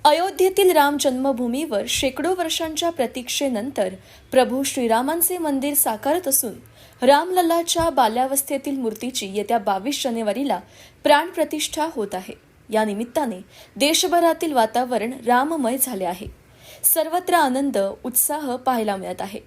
अयोध्येतील राम जन्मभूमीवर शेकडो वर्षांच्या प्रतीक्षेनंतर प्रभू श्रीरामांचे मंदिर साकारत असून रामलल्लाच्या बाल्यावस्थेतील मूर्तीची येत्या 22 जानेवारीला प्राणप्रतिष्ठा होत आहे। या निमित्ताने देशभरातील वातावरण राममय झाले आहे। सर्वत्र आनंद उत्साह पाहायला मिळत आहे।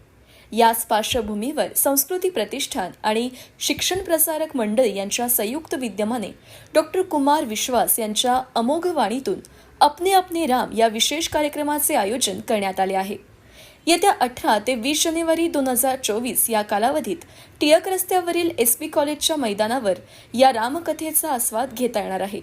याच पार्श्वभूमीवर संस्कृती प्रतिष्ठान आणि शिक्षण प्रसारक मंडळ यांच्या संयुक्त विद्यमाने डॉक्टर कुमार विश्वास यांच्या अमोघ वाणीतून अपने अपने राम या विशेष कार्यक्रमाचे आयोजन करण्यात आले आहे। येत्या 18 ते 20 जानेवारी 2024 या कालावधीत टिळक रस्त्यावरील एसपी कॉलेजच्या मैदानावर या रामकथेचा आस्वाद घेता येणार आहे।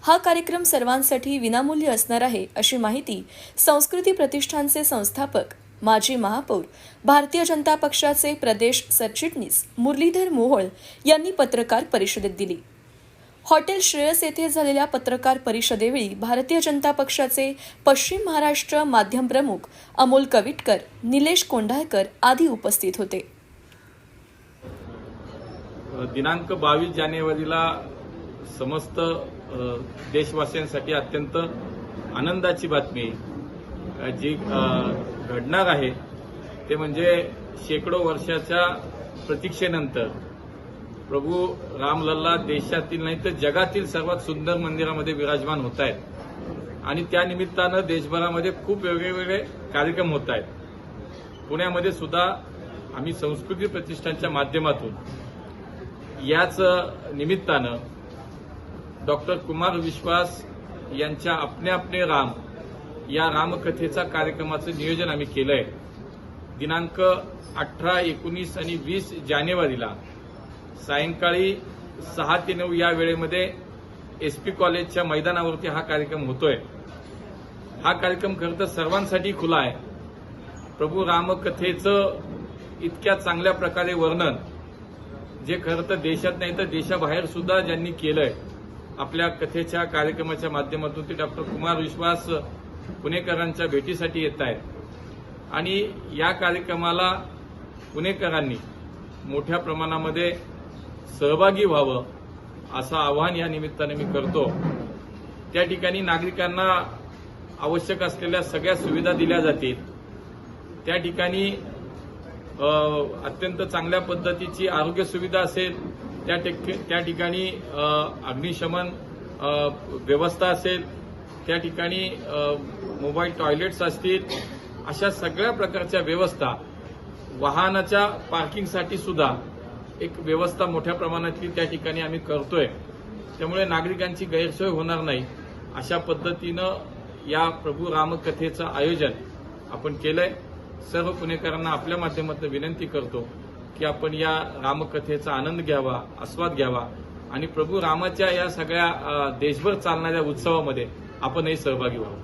हा कार्यक्रम सर्वांसाठी विनामूल्य असणार आहे अशी माहिती संस्कृती प्रतिष्ठानचे संस्थापक माजी महापौर भारतीय जनता पक्षाचे प्रदेश सरचिटणीस मुरलीधर मोहोळ यांनी पत्रकार परिषदेत दिली। हॉटेल श्रेयस येथे झालेल्या पत्रकार परिषदेवेळी भारतीय जनता पक्षाचे पश्चिम महाराष्ट्र माध्यम प्रमुख अमोल कविटकर, निलेश कोंढाळकर आदी उपस्थित होते। दिनांक 22 जानेवारीला समस्त देशवासियांसाठी अत्यंत आनंदाची बातमी जी घडणार आहे ते म्हणजे शेकडो वर्षाच्या प्रतीक्षेनंतर प्रभू रामलल्ला देशातील नाही तर जगातील सर्वात सुंदर मंदिरामध्ये विराजमान होत आहेत आणि त्या निमित्तानं देशभरामध्ये खूप वेगवेगळे कार्यक्रम होत आहेत। पुण्यामध्ये सुद्धा आम्ही संस्कृती प्रतिष्ठानच्या माध्यमातून याच निमित्तानं डॉक्टर कुमार विश्वास यांच्या अपने अपने राम या रामकथेचा कार्यक्रमाचं नियोजन आम्ही केलंय। दिनांक 18, 19 आणि 20 जानेवारीला सायंकाळी 6 ते 9 या वेळेमध्ये एसपी कॉलेजच्या मैदानावरती हा कार्यक्रम होतोय। हा कार्यक्रम खरं तर सर्वांसाठी खुला आहे। प्रभू रामकथेचं इतक्या चांगल्या प्रकारे वर्णन जे खरं तर देशात नाही तर देशाबाहेर सुद्धा ज्यांनी केलंय आपल्या कथेच्या कार्यक्रमाच्या माध्यमातून ते डॉक्टर कुमार विश्वास पुणेकरांच्या भेटीसाठी येत आहेत आणि या कार्यक्रमाला पुणेकरांनी मोठ्या प्रमाणामध्ये सहभागी व्हावं असं आवाहन या निमित्ताने मी करतो। त्या ठिकाणी नागरिकांना आवश्यक असलेल्या सगळ्या सुविधा दिल्या जातील। त्या ठिकाणी अत्यंत चांगल्या पद्धतीची आरोग्य सुविधा असेल, त्या ठिकाणी अग्निशमन व्यवस्था असेल, त्या ठिकाणी मोबाईल टॉयलेट्स असतील, अशा सगळ्या प्रकारच्या व्यवस्था, वाहनाच्या पार्किंगसाठी सुद्धा एक व्यवस्था मोठ्या प्रमाणातली त्या ठिकाणी आम्ही करतोय। त्यामुळे नागरिकांची गैरसोय होणार नाही अशा पद्धतीनं या प्रभू रामकथेचं आयोजन आपण केलंय। सर्व पुणेकरांना आपल्या माध्यमातून विनंती करतो की आपण या रामकथेचा आनंद घ्यावा, आस्वाद घ्यावा आणि प्रभू रामाच्या या सगळ्या देशभर चालणाऱ्या उत्सवामध्ये आपणही सहभागी व्हावं।